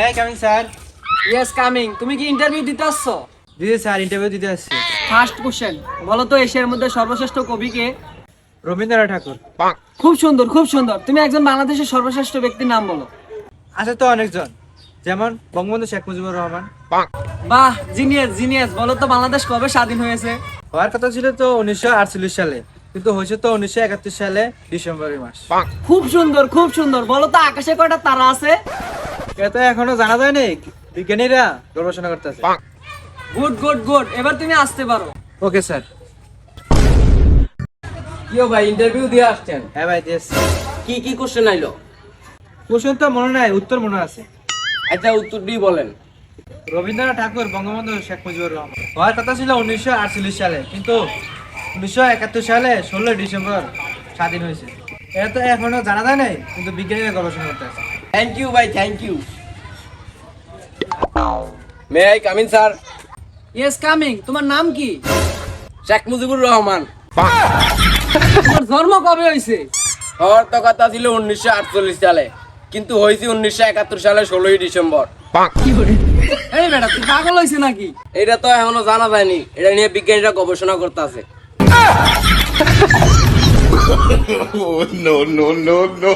I coming sir? Yes coming. তুমি কি interview দিতে আসছো? জি স্যার, ইন্টারভিউ দিতে আসছি। ফার্স্ট কোশ্চেন, বলো তো এশিয়ার মধ্যে সর্বশ্রেষ্ঠ কবি কে? রবীন্দ্রনাথ ঠাকুর। খুব সুন্দর, খুব সুন্দর। তুমি একজন বাংলাদেশের সর্বশ্রেষ্ঠ ব্যক্তির নাম বলো। আছে তো অনেকজন, যেমন বঙ্গবন্ধু শেখ মুজিবুর রহমান। বাহ, জিনিয়াস জিনিয়াস। বলো তো বাংলাদেশ কবে স্বাধীন হয়েছে? হওয়ার কথা ছিল তো 1948 সালে, কিন্তু হয়েছে তো 1971 সালে ডিসেম্বর মাস। খুব সুন্দর, খুব সুন্দর। বলো তো আকাশে কয়টা তারা আছে? এটা তো এখনো জানা যায়নি, বিজ্ঞানীরা গবেষণা করতেছে। Good good good. এবার তুমি আসতে পারো। Okay sir. কিও ভাই, ইন্টারভিউ দিয়ে আসছেন? হ্যাঁ ভাই, দিয়েছি। কি কি কোশ্চেন আইলো? কোশ্চেন তো মনে নাই, উত্তর মনে আছে। আচ্ছা, উত্তরটি বলেন। রবীন্দ্রনাথ ঠাকুর, বঙ্গবন্ধু শেখ মুজিবুর রহমান। হওয়ার কথা ছিল 1948 সালে, কিন্তু 1971 সালে 16 ডিসেম্বর স্বাধীন হয়েছে। এটা তো এখনো জানা যায় নাই, কিন্তু বিজ্ঞানীরা গবেষণা করতে আছে। থ্যাংক ইউ ভাই, thank you. May I come in sir? Yes coming. তোমার নাম কি? শেখ মুজিবুর রহমান। তোমার জন্ম কবে হয়েছে? হওয়ার তো কথা ছিল 1948 সালে, কিন্তু হয়েছে 1971 সালে 16 ডিসেম্বর। এই বেটা, তুই পাগল হয়েছে নাকি? এটা তো এখনো জানা যায়নি, এটা নিয়ে বিজ্ঞানীরা গবেষণা করতে আছে। Oh, no, no, no, no.